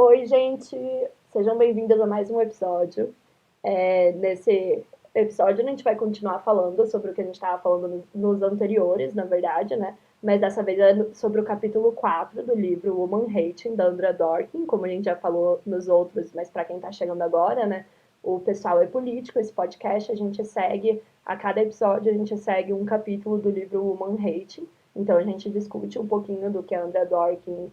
Oi, gente! Sejam bem-vindas a mais um episódio. Nesse episódio, a gente vai continuar falando sobre o que a gente estava falando nos anteriores, na verdade, né? Mas dessa vez é sobre o capítulo 4 do livro Woman Hating, da Andra Dworkin, como a gente já falou nos outros, mas para quem está chegando agora, né? O Pessoal é Político, esse podcast, a gente segue, a cada episódio, a gente segue um capítulo do livro Woman Hating. Então, a gente discute um pouquinho do que a Andra Dworkin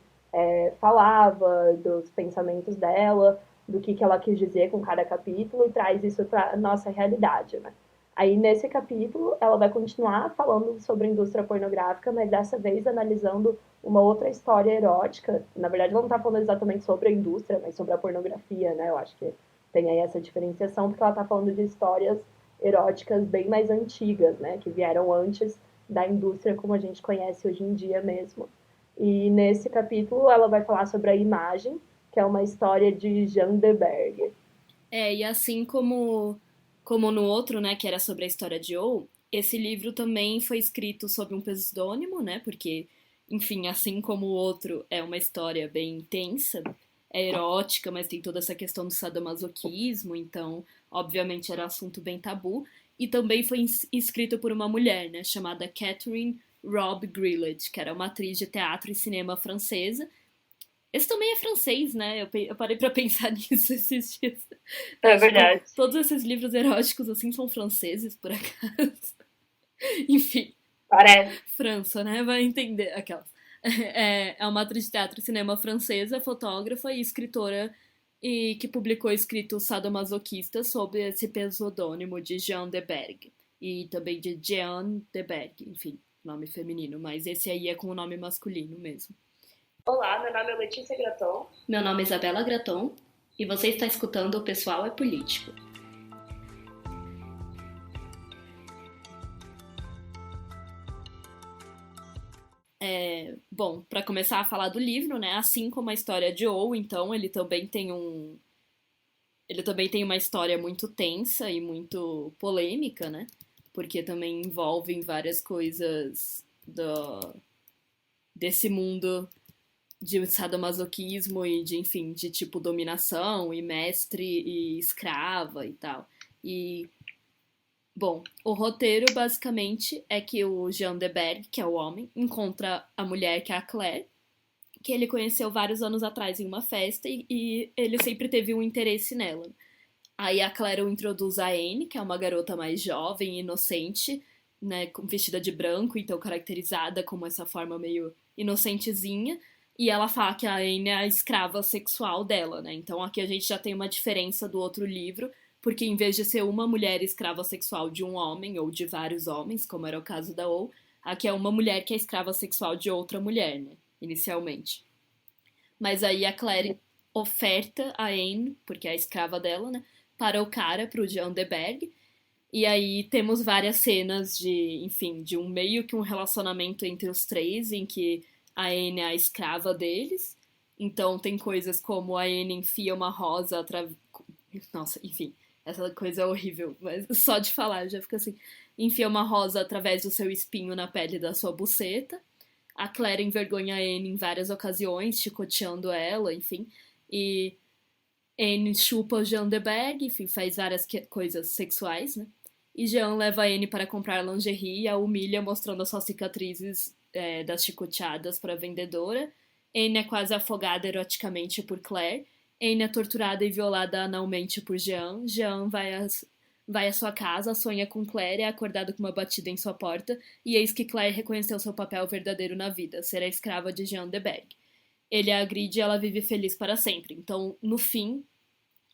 falava, dos pensamentos dela, do que ela quis dizer com cada capítulo e traz isso para a nossa realidade, né? Aí, nesse capítulo, ela vai continuar falando sobre a indústria pornográfica, mas dessa vez analisando uma outra história erótica. Na verdade, ela não está falando exatamente sobre a indústria, mas sobre a pornografia, né? Eu acho que tem aí essa diferenciação, porque ela está falando de histórias eróticas bem mais antigas, né? Que vieram antes da indústria como a gente conhece hoje em dia mesmo. E nesse capítulo ela vai falar sobre a imagem, que é uma história de Jean de Berg. E assim como no outro, né, que era sobre a história de O, esse livro também foi escrito sob um pseudônimo, né, porque, enfim, assim como o outro é uma história bem intensa, é erótica, mas tem toda essa questão do sadomasoquismo, então, obviamente, era assunto bem tabu, e também foi escrito por uma mulher, né, chamada Catherine Rob Grillet, que era uma atriz de teatro e cinema francesa. Esse também é francês, né? Eu parei pra pensar nisso esses dias. É Tipo, verdade. todos esses livros eróticos, assim, são franceses, por acaso. Enfim, Parece. França, né? Vai entender aquelas. É uma atriz de teatro e cinema francesa, fotógrafa e escritora e que publicou escritos sadomasoquistas sob esse pseudônimo de Jean de Berg e também de Jeanne de Berg, enfim, nome feminino, mas esse aí é com o nome masculino mesmo. Olá, meu nome é Letícia Graton. Meu nome é Isabela Graton e você está escutando O Pessoal é Político. Bom, para começar a falar do livro, né? Assim como a história de O, então ele também tem uma história muito tensa e muito polêmica, né? Porque também envolvem várias coisas desse mundo de sadomasoquismo e de, enfim, de tipo dominação e mestre e escrava e tal. E bom, o roteiro basicamente é que o Jean de Berg, que é o homem, encontra a mulher que é a Claire, que ele conheceu vários anos atrás em uma festa e ele sempre teve um interesse nela. Aí a Claire o introduz a Anne, que é uma garota mais jovem e inocente, né, vestida de branco, então caracterizada como essa forma meio inocentezinha, e ela fala que a Anne é a escrava sexual dela, né? Então aqui a gente já tem uma diferença do outro livro, porque em vez de ser uma mulher escrava sexual de um homem ou de vários homens, como era o caso da O, aqui é uma mulher que é escrava sexual de outra mulher, né? Inicialmente. Mas aí a Claire oferta a Anne, porque é a escrava dela, né? Para o cara, para o Jean de Berg. E aí temos várias cenas de, enfim, de um meio que um relacionamento entre os três, em que a Anne é a escrava deles. Então tem coisas como a Anne enfia uma rosa através. Nossa, enfim, essa coisa é horrível, mas só de falar já fica assim. Enfia uma rosa através do seu espinho na pele da sua buceta. A Claire envergonha a Anne em várias ocasiões, chicoteando ela, enfim. E Anne chupa o Jean de Berg, enfim, faz várias coisas sexuais, né? E Jean leva a Anne para comprar lingerie e a humilha, mostrando as suas cicatrizes das chicoteadas para a vendedora. Anne é quase afogada eroticamente por Claire. Anne é torturada e violada analmente por Jean. Jean vai à sua casa, sonha com Claire, é acordado com uma batida em sua porta, e eis que Claire reconheceu seu papel verdadeiro na vida, ser a escrava de Jean de Berg. Ele a agride e ela vive feliz para sempre. Então, no fim,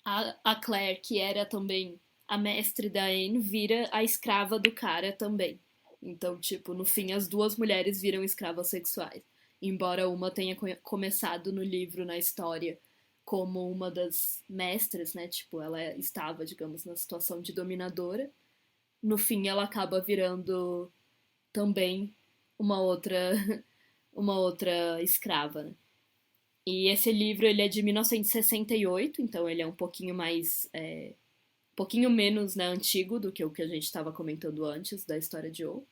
a Claire, que era também a mestre da Anne, vira a escrava do cara também. Então, tipo, no fim, as duas mulheres viram escravas sexuais. Embora uma tenha começado no livro, na história, como uma das mestras, né? Tipo, ela estava, digamos, na situação de dominadora. No fim, ela acaba virando também uma outra, uma outra escrava, né? E esse livro ele é de 1968, então ele é um pouquinho mais, um pouquinho menos, né, antigo do que o que a gente estava comentando antes da história de O.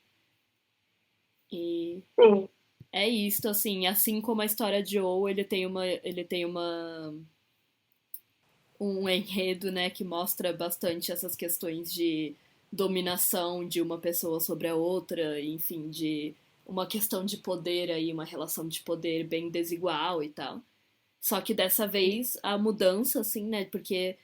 E Sim. É isso, assim como a história de O, ele tem um enredo, né, que mostra bastante essas questões de dominação de uma pessoa sobre a outra, enfim, de uma questão de poder aí, uma relação de poder bem desigual e tal. Só que dessa vez a mudança, assim, né, porque,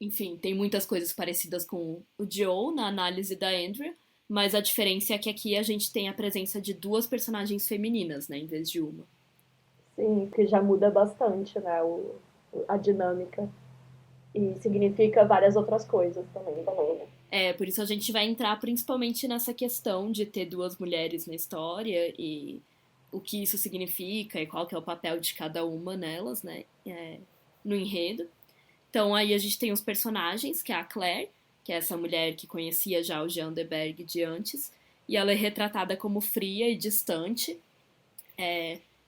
enfim, tem muitas coisas parecidas com o Joe na análise da Andrea, mas a diferença é que aqui a gente tem a presença de duas personagens femininas, né, em vez de uma. Sim, que já muda bastante, né, a dinâmica. E significa várias outras coisas também. É, por isso a gente vai entrar principalmente nessa questão de ter duas mulheres na história e o que isso significa e qual que é o papel de cada uma nelas, né, no enredo. Então aí a gente tem os personagens, que é a Claire, que é essa mulher que conhecia já o Jean de Berg de antes, e ela é retratada como fria e distante.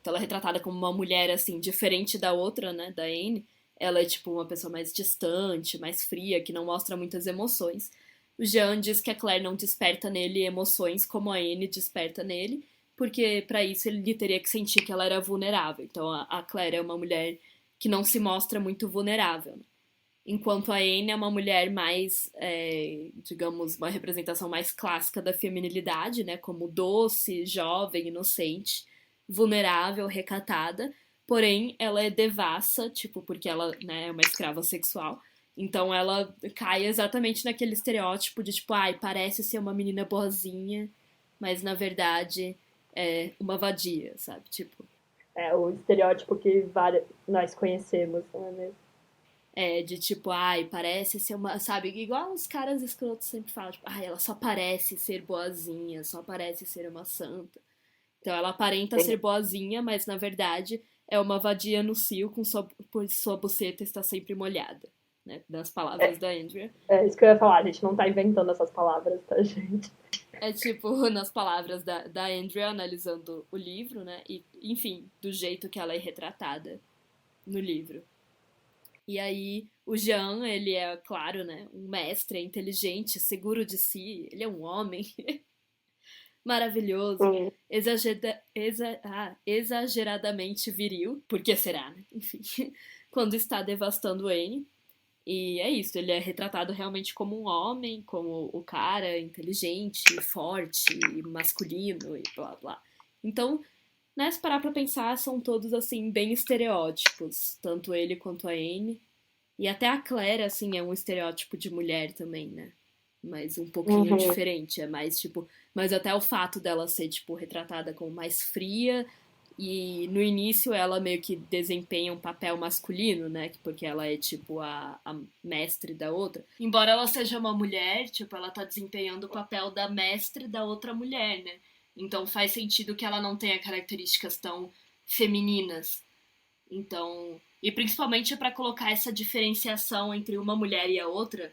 Então ela é retratada como uma mulher, assim, diferente da outra, né, da Anne. Ela é, tipo, uma pessoa mais distante, mais fria, que não mostra muitas emoções. O Jean diz que a Claire não desperta nele emoções como a Anne desperta nele, porque para isso ele teria que sentir que ela era vulnerável. Então a Claire é uma mulher que não se mostra muito vulnerável, né? Enquanto a Anne é uma mulher mais, digamos, uma representação mais clássica da feminilidade, né? Como doce, jovem, inocente, vulnerável, recatada. Porém, ela é devassa, tipo, porque ela, né, é uma escrava sexual. Então ela cai exatamente naquele estereótipo de tipo, ai, parece ser uma menina boazinha, mas na verdade é uma vadia, sabe? Tipo, É o estereótipo que nós conhecemos, não é mesmo? de tipo, ai, parece ser uma. Sabe, igual os caras escrotos sempre falam, tipo, ai, ela só parece ser boazinha, só parece ser uma santa. Então ela aparenta ser Sim. boazinha, mas na verdade é uma vadia no cio pois sua buceta está sempre molhada, né? Das palavras É, da Andrea. é isso que eu ia falar, a gente não tá inventando essas palavras, tá, gente? É tipo, nas palavras da Andrea analisando o livro, né? E, enfim, do jeito que ela é retratada no livro. E aí, o Jean, ele é, claro, né, um mestre, é inteligente, seguro de si, ele é um homem maravilhoso, Sim. exageradamente viril, por que será, né? Enfim, quando está devastando Anne. E é isso, ele é retratado realmente como um homem, como o cara inteligente, forte, masculino e blá blá. Então, né, se parar pra pensar, são todos, assim, bem estereótipos, tanto ele quanto a Anne. E até a Claire, assim, é um estereótipo de mulher também, né? Mas um pouquinho Uhum. diferente. É mais, tipo. Mas até o fato dela ser, tipo, retratada como mais fria. E no início ela meio que desempenha um papel masculino, né? Porque ela é, tipo, a mestre da outra. Embora ela seja uma mulher, tipo, ela tá desempenhando o papel da mestre da outra mulher, né? Então faz sentido que ela não tenha características tão femininas. Então, e principalmente para colocar essa diferenciação entre uma mulher e a outra,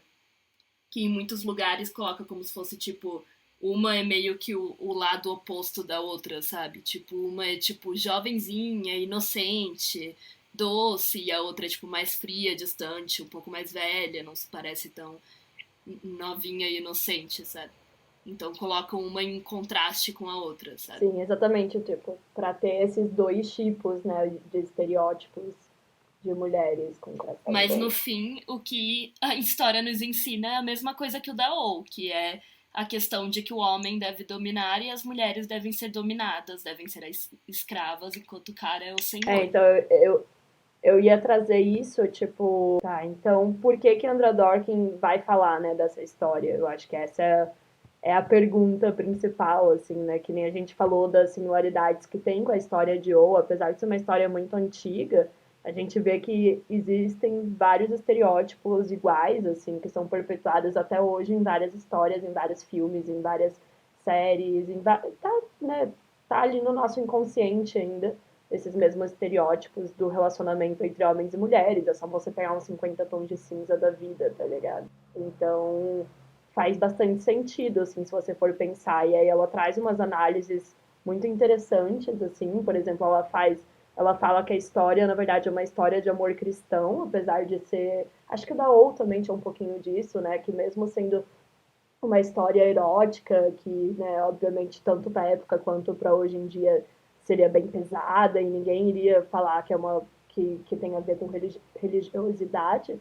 que em muitos lugares coloca como se fosse tipo uma é meio que o lado oposto da outra, sabe? Tipo, uma é tipo jovenzinha, inocente, doce, e a outra é tipo mais fria, distante, um pouco mais velha, não se parece tão novinha e inocente, sabe? Então colocam uma em contraste com a outra, sabe? Sim, exatamente, tipo, para ter esses dois tipos, né, de estereótipos de mulheres com Mas no características. fim, o que a história nos ensina é a mesma coisa que o da ou, que é a questão de que o homem deve dominar e as mulheres devem ser dominadas, devem ser escravas, enquanto o cara é o É, senhor. então eu ia trazer isso, tipo, tá, então por que que Andra Dorkin vai falar, né, dessa história? Eu acho que essa é a pergunta principal, assim, né, que nem a gente falou das similaridades que tem com a história de O, apesar de ser uma história muito antiga, a gente vê que existem vários estereótipos iguais, assim, que são perpetuados até hoje em várias histórias, em vários filmes, em várias séries, tá, né, tá ali no nosso inconsciente ainda esses mesmos estereótipos do relacionamento entre homens e mulheres. É só você pegar uns 50 tons de cinza da vida, tá ligado? Então, faz bastante sentido, assim, se você for pensar. E aí ela traz umas análises muito interessantes, assim, por exemplo, ela fala que a história, na verdade, é uma história de amor cristão, apesar de ser, acho que o da Ou também tinha um pouquinho disso, né, que mesmo sendo uma história erótica, que, né, obviamente, tanto para época quanto para hoje em dia seria bem pesada e ninguém iria falar que é uma que tem a ver com religiosidade,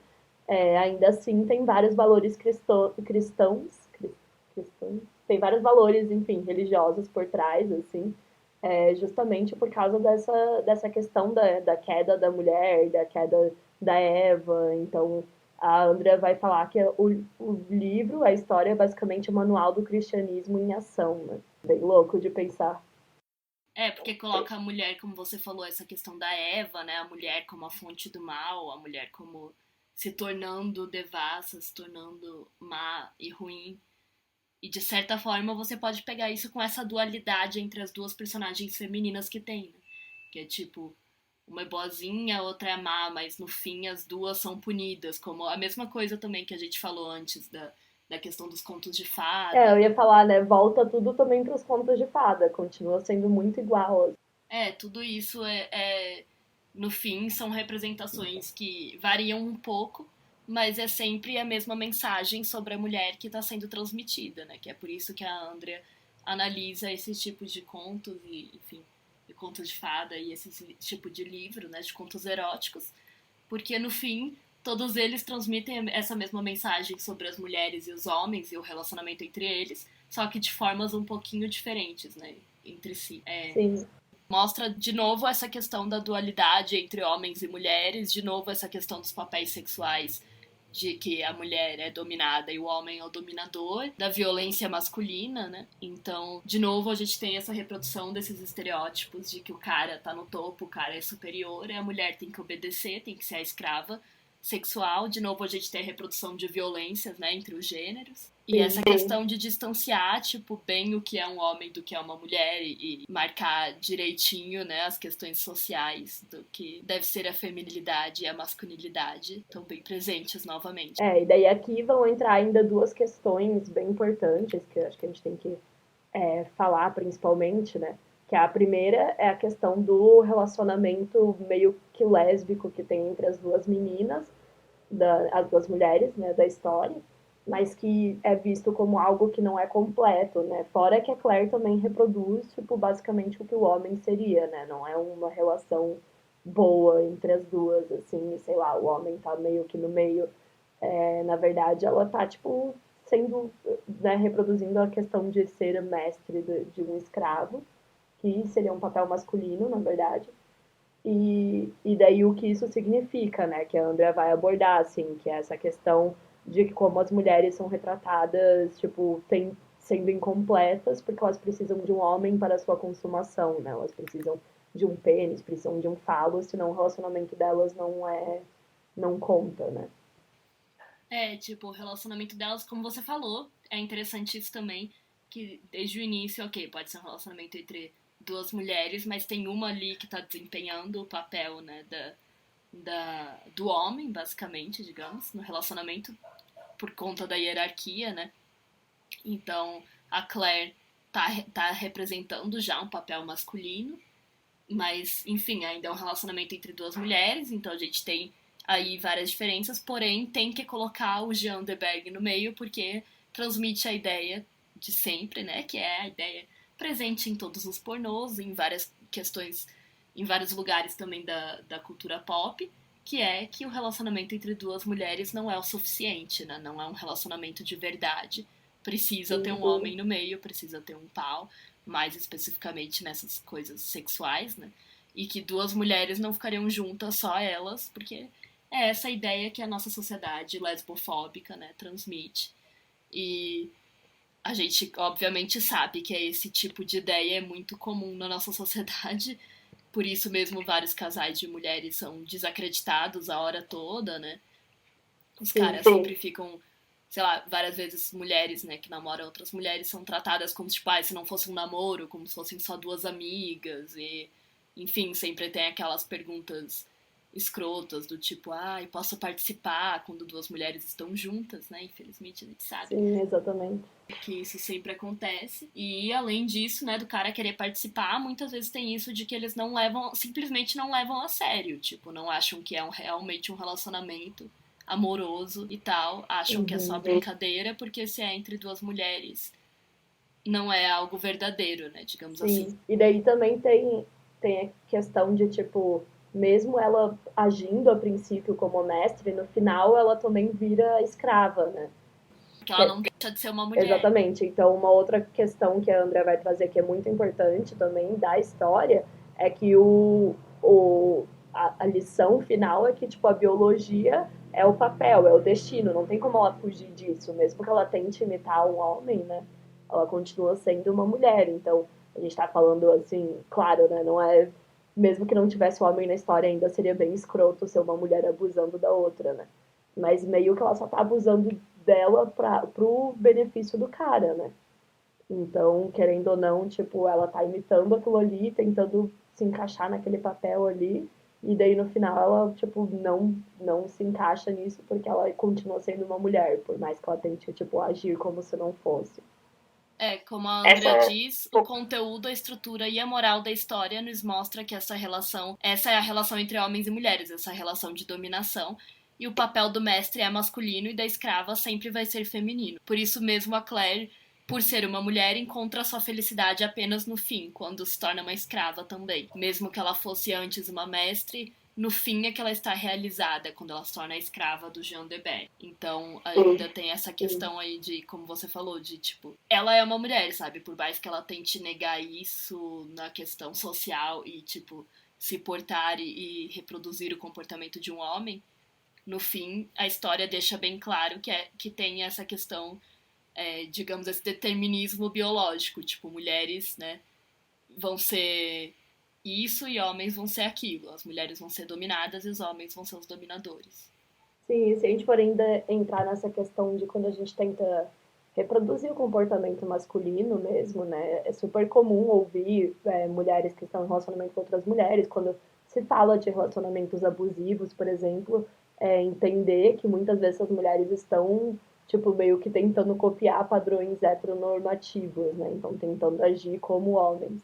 ainda assim tem vários valores cristãos, tem vários valores, enfim, religiosos por trás, assim, justamente por causa dessa questão da queda da mulher, da queda da Eva. Então, a Andrea vai falar que o livro, a história, é basicamente o manual do cristianismo em ação, né? Bem louco de pensar. Porque coloca a mulher, como você falou, essa questão da Eva, né? A mulher como a fonte do mal, a mulher como se tornando devassa, se tornando má e ruim. E de certa forma você pode pegar isso com essa dualidade entre as duas personagens femininas que tem, né? Que é tipo, uma é boazinha, a outra é má, mas no fim as duas são punidas. Como a mesma coisa também que a gente falou antes da questão dos contos de Eu fada. ia falar, né? Volta tudo também para os contos de fada, continua sendo muito igual. Tudo isso no fim, são representações que variam um pouco, mas é sempre a mesma mensagem sobre a mulher que está sendo transmitida, né? Que é por isso que a Andrea analisa esse tipo de contos e, enfim, de contos de fada e esse tipo de livro, né? De contos eróticos, porque no fim todos eles transmitem essa mesma mensagem sobre as mulheres e os homens e o relacionamento entre eles, só que de formas um pouquinho diferentes, né? Entre si. Sim. Mostra de novo essa questão da dualidade entre homens e mulheres, de novo essa questão dos papéis sexuais, de que a mulher é dominada e o homem é o dominador, da violência masculina, né? Então, de novo, a gente tem essa reprodução desses estereótipos de que o cara tá no topo, o cara é superior, e a mulher tem que obedecer, tem que ser a escrava sexual. De novo, a gente tem a reprodução de violências, né, entre os gêneros. E essa questão de distanciar, tipo, bem o que é um homem do que é uma mulher e marcar direitinho, né, as questões sociais do que deve ser a feminilidade e a masculinidade estão bem presentes novamente. E daí aqui vão entrar ainda duas questões bem importantes que eu acho que a gente tem que falar principalmente, né? Que a primeira é a questão do relacionamento meio que lésbico que tem entre as duas meninas, as duas mulheres, né, da história, mas que é visto como algo que não é completo, né? Fora que a Claire também reproduz, tipo, basicamente o que o homem seria, né? Não é uma relação boa entre as duas, assim, sei lá, o homem tá meio que no meio. Na verdade, ela tá, tipo, sendo, né, reproduzindo a questão de ser mestre de um escravo, que seria um papel masculino, na verdade. E daí o que isso significa, né? Que a Andrea vai abordar, assim, que é essa questão de que como as mulheres são retratadas, tipo, sendo incompletas, porque elas precisam de um homem para a sua consumação, né? Elas precisam de um pênis, precisam de um falo, senão o relacionamento delas não conta, né? Tipo, o relacionamento delas, como você falou, é interessante isso também, que desde o início, ok, pode ser um relacionamento entre duas mulheres, mas tem uma ali que tá desempenhando o papel, né, do homem, basicamente, digamos, no relacionamento, por conta da hierarquia, né? Então, a Claire tá representando já um papel masculino, mas, enfim, ainda é um relacionamento entre duas mulheres, então a gente tem aí várias diferenças, porém tem que colocar o Jean de Berg no meio, porque transmite a ideia de sempre, né? Que é a ideia presente em todos os pornôs, em várias questões, em vários lugares também da cultura pop, que é que o relacionamento entre duas mulheres não é o suficiente, né? Não é um relacionamento de verdade. Precisa ter um homem no meio, precisa ter um pau, mais especificamente nessas coisas sexuais, né? E que duas mulheres não ficariam juntas, só elas, porque é essa ideia que a nossa sociedade lesbofóbica, né, transmite. E a gente, obviamente, sabe que esse tipo de ideia é muito comum na nossa sociedade. Por isso mesmo, vários casais de mulheres são desacreditados a hora toda, né? Os caras sempre ficam, sei lá, várias vezes mulheres, né, que namoram outras mulheres são tratadas como tipo, se não fosse um namoro, como se fossem só duas amigas e, enfim, sempre tem aquelas perguntas escrotas do tipo, posso participar quando duas mulheres estão juntas, né? Infelizmente a gente sabe. Sim, exatamente. Que isso sempre acontece. E além disso, né, do cara querer participar, muitas vezes tem isso de que eles não levam, simplesmente não levam a sério, tipo, não acham que é realmente um relacionamento amoroso e tal, acham que é só brincadeira, porque se é entre duas mulheres, não é algo verdadeiro, né, digamos assim. E daí também tem tem a questão de, tipo, mesmo ela agindo a princípio como mestre, no final ela também vira escrava, né? Que ela não deixa de ser uma mulher. Exatamente. Então, uma outra questão que a Andrea vai trazer que é muito importante também da história é que a lição final é que, tipo, a biologia é o papel, é o destino, não tem como ela fugir disso, mesmo que ela tente imitar um homem, né? Ela continua sendo uma mulher. Então, a gente tá falando assim, claro, né? Não é. Mesmo que não tivesse um homem na história, ainda seria bem escroto ser uma mulher abusando da outra, né? Mas meio que ela só tá abusando dela pro benefício do cara, né? Então, querendo ou não, tipo, ela tá imitando aquilo ali, tentando se encaixar naquele papel ali, e daí no final ela, tipo, não se encaixa nisso porque ela continua sendo uma mulher, por mais que ela tente, tipo, agir como se não fosse. Como a Andrea diz, o conteúdo, a estrutura e a moral da história nos mostra que essa é a relação entre homens e mulheres, essa relação de dominação, e o papel do mestre é masculino e da escrava sempre vai ser feminino. Por isso mesmo a Claire, por ser uma mulher, encontra sua felicidade apenas no fim, quando se torna uma escrava também. Mesmo que ela fosse antes uma mestre, no fim é que ela está realizada quando ela se torna a escrava do Jean de Berg. Então ainda tem essa questão aí de, como você falou, de tipo, ela é uma mulher, sabe? Por mais que ela tente negar isso na questão social e, tipo, se portar e reproduzir o comportamento de um homem, no fim a história deixa bem claro que tem essa questão, digamos, esse determinismo biológico, tipo, mulheres, né, vão ser isso e homens vão ser aquilo. As mulheres vão ser dominadas e os homens vão ser os dominadores. Sim, se a gente for ainda entrar nessa questão de quando a gente tenta reproduzir o comportamento masculino mesmo, né? É super comum ouvir mulheres que estão em relacionamento com outras mulheres, quando se fala de relacionamentos abusivos, por exemplo, entender que muitas vezes as mulheres estão, tipo, meio que tentando copiar padrões heteronormativos, né? Então, tentando agir como homens.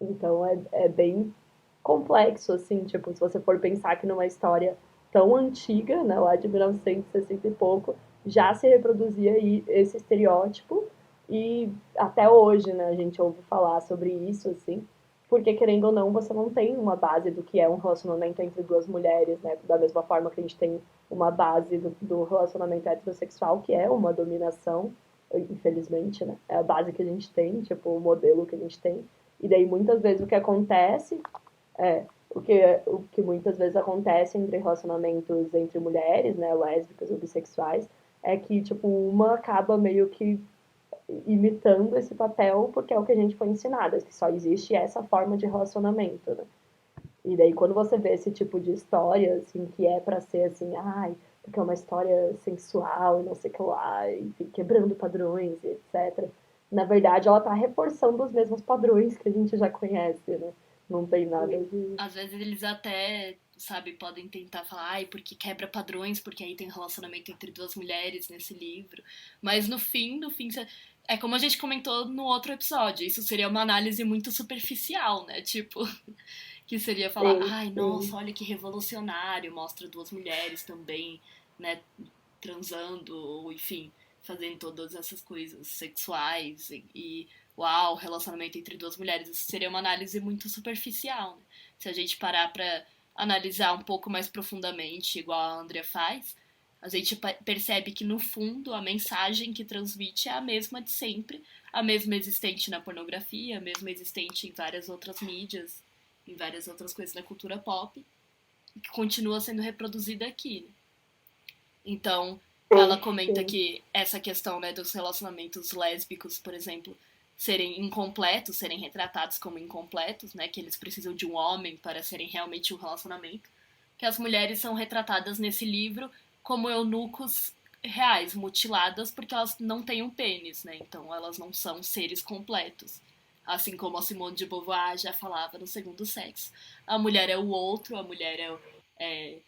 Então, é bem complexo, assim, tipo, se você for pensar que numa história tão antiga, né, lá de 1960 e pouco, já se reproduzia aí esse estereótipo e até hoje, né, a gente ouve falar sobre isso, assim, porque querendo ou não, você não tem uma base do que é um relacionamento entre duas mulheres, né, da mesma forma que a gente tem uma base do relacionamento heterossexual, que é uma dominação, infelizmente, né, é a base que a gente tem, tipo, o modelo que a gente tem, e daí muitas vezes o que acontece é, o que muitas vezes acontece entre relacionamentos entre mulheres, né, lésbicas ou bissexuais, é que, tipo, uma acaba meio que imitando esse papel porque é o que a gente foi ensinada, que só existe essa forma de relacionamento, né? E daí quando você vê esse tipo de história, assim, que é pra ser assim, ai, porque é uma história sensual e não sei o que lá, enfim, quebrando padrões e etc. Na verdade, ela tá reforçando os mesmos padrões que a gente já conhece, né? Não tem nada de. Às vezes eles até, sabe, podem tentar falar, ai, porque quebra padrões, porque aí tem relacionamento entre duas mulheres nesse livro. Mas no fim, é como a gente comentou no outro episódio, isso seria uma análise muito superficial, né? Tipo, que seria falar, Sim, ai, nossa, sim. olha que revolucionário, mostra duas mulheres também, né, transando, ou enfim, fazendo todas essas coisas sexuais e uau, relacionamento entre duas mulheres. Isso seria uma análise muito superficial, né? Se a gente parar pra analisar um pouco mais profundamente, igual a Andrea faz, a gente percebe que no fundo a mensagem que transmite é a mesma de sempre, a mesma existente na pornografia, a mesma existente em várias outras mídias, em várias outras coisas da cultura pop, que continua sendo reproduzida aqui, né? Então, ela comenta Sim. que essa questão, né, dos relacionamentos lésbicos, por exemplo, serem incompletos, serem retratados como incompletos, né, que eles precisam de um homem para serem realmente um relacionamento, que as mulheres são retratadas nesse livro como eunucos reais, mutiladas porque elas não têm um pênis, né? Então elas não são seres completos. Assim como a Simone de Beauvoir já falava no Segundo Sexo. A mulher é o outro, a mulher é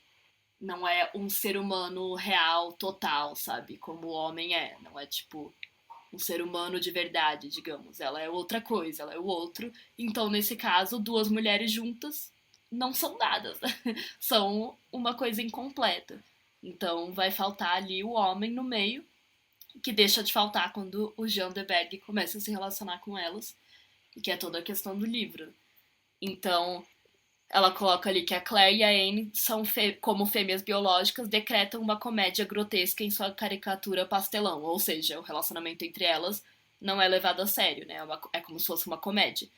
não é um ser humano real, total, sabe? Como o homem é. Não é tipo um ser humano de verdade, digamos. Ela é outra coisa, ela é o outro. Então, nesse caso, duas mulheres juntas não são dadas, né? São uma coisa incompleta. Então, vai faltar ali o homem no meio, que deixa de faltar quando o Jean de Berg começa a se relacionar com elas, e que é toda a questão do livro. Então, ela coloca ali que a Claire e a Anne são, como fêmeas biológicas, decretam uma comédia grotesca em sua caricatura pastelão. Ou seja, o relacionamento entre elas não é levado a sério, né? É como se fosse uma comédia.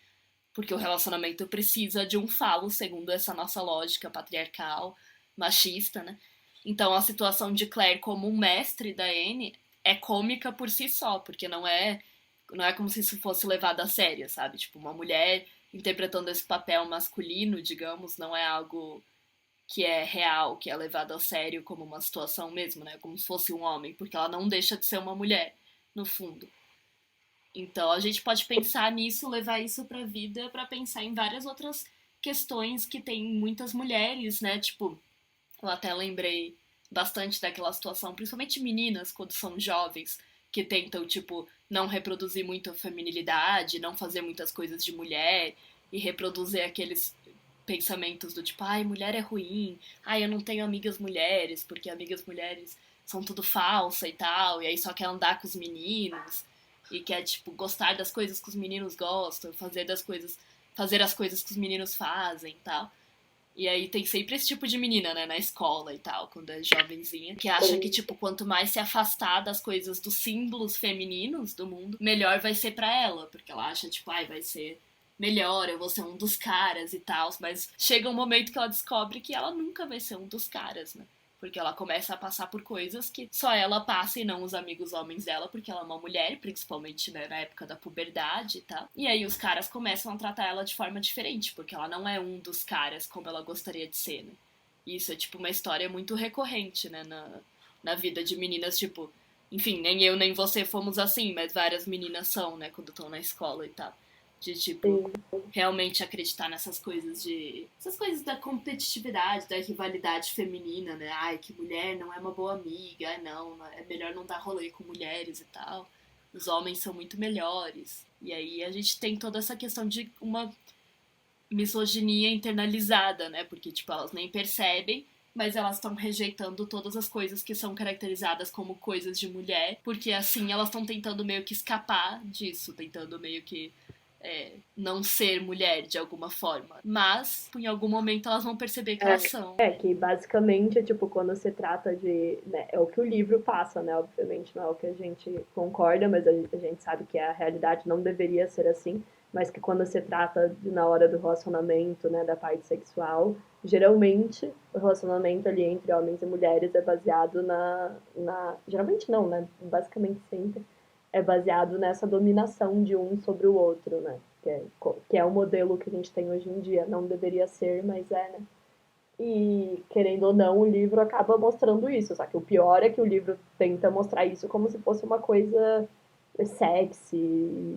Porque o relacionamento precisa de um falo, segundo essa nossa lógica patriarcal, machista, né? Então a situação de Claire como um mestre da Anne é cômica por si só, porque não é como se isso fosse levado a sério, sabe? Tipo, uma mulher interpretando esse papel masculino, digamos, não é algo que é real, que é levado a sério como uma situação mesmo, né? Como se fosse um homem, porque ela não deixa de ser uma mulher, no fundo. Então a gente pode pensar nisso, levar isso pra vida, pra pensar em várias outras questões que tem muitas mulheres, né? Tipo, eu até lembrei bastante daquela situação, principalmente meninas quando são jovens, que tentam, tipo, não reproduzir muito a feminilidade, não fazer muitas coisas de mulher e reproduzir aqueles pensamentos do tipo, ai, mulher é ruim, ai, eu não tenho amigas mulheres, porque amigas mulheres são tudo falsa e tal, e aí só quer andar com os meninos e quer, tipo, gostar das coisas que os meninos gostam, fazer as coisas que os meninos fazem e tal. E aí tem sempre esse tipo de menina, né, na escola e tal, quando é jovenzinha, que acha que, tipo, quanto mais se afastar das coisas, dos símbolos femininos do mundo, melhor vai ser pra ela, porque ela acha, tipo, ai, vai ser melhor, eu vou ser um dos caras e tal, mas chega um momento que ela descobre que ela nunca vai ser um dos caras, né? Porque ela começa a passar por coisas que só ela passa e não os amigos homens dela, porque ela é uma mulher, principalmente, né, na época da puberdade e tal. E aí os caras começam a tratar ela de forma diferente, porque ela não é um dos caras como ela gostaria de ser, né? E isso é, tipo, uma história muito recorrente, né, na vida de meninas, tipo... Enfim, nem eu nem você fomos assim, mas várias meninas são, né, quando estão na escola e tal. De, tipo, Sim. realmente acreditar nessas coisas de... Essas coisas da competitividade, da rivalidade feminina, né? Ai, que mulher não é uma boa amiga, ai, não, é melhor não dar rolê com mulheres e tal. Os homens são muito melhores. E aí a gente tem toda essa questão de uma misoginia internalizada, né? Porque, tipo, elas nem percebem, mas elas estão rejeitando todas as coisas que são caracterizadas como coisas de mulher, porque assim elas estão tentando meio que escapar disso, tentando meio que não ser mulher de alguma forma. Mas, em algum momento, elas vão perceber que elas são. Que basicamente, tipo, quando se trata de. Né, é o que o livro passa, né? Obviamente, não é o que a gente concorda, mas a gente sabe que a realidade não deveria ser assim. Mas que quando se trata de, na hora do relacionamento, né, da parte sexual, geralmente o relacionamento ali entre homens e mulheres é baseado geralmente não, né? Basicamente sempre é baseado nessa dominação de um sobre o outro, né? Que é o modelo que a gente tem hoje em dia. Não deveria ser, mas é, né? E, querendo ou não, o livro acaba mostrando isso. Só que o pior é que o livro tenta mostrar isso como se fosse uma coisa sexy,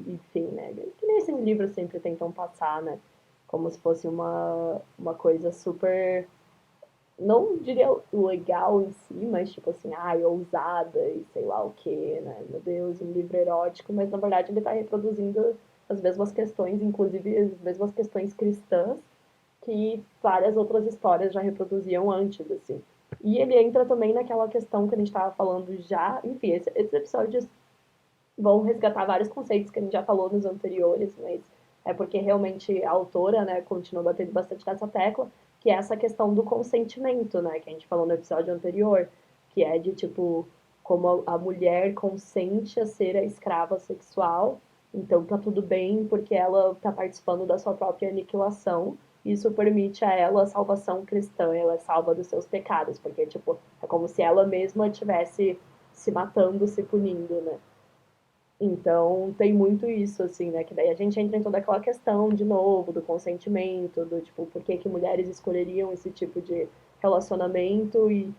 enfim, né? Que nem esses livros sempre tentam passar, né? Como se fosse uma coisa super, não diria legal em si, mas tipo assim, ai, ousada e sei lá o que, né? Meu Deus, um livro erótico, mas na verdade ele está reproduzindo as mesmas questões, inclusive as mesmas questões cristãs que várias outras histórias já reproduziam antes, assim. E ele entra também naquela questão que a gente estava falando já, enfim, esses episódios vão resgatar vários conceitos que a gente já falou nos anteriores, mas é porque realmente a autora, né, continua batendo bastante nessa tecla, que é essa questão do consentimento, né, que a gente falou no episódio anterior, que é de, tipo, como a mulher consente a ser a escrava sexual, então tá tudo bem porque ela tá participando da sua própria aniquilação, isso permite a ela a salvação cristã, ela é salva dos seus pecados, porque, tipo, é como se ela mesma estivesse se matando, se punindo, né. Então, tem muito isso, assim, né? Que daí a gente entra em toda aquela questão, de novo, do consentimento, do tipo, por que que mulheres escolheriam esse tipo de relacionamento e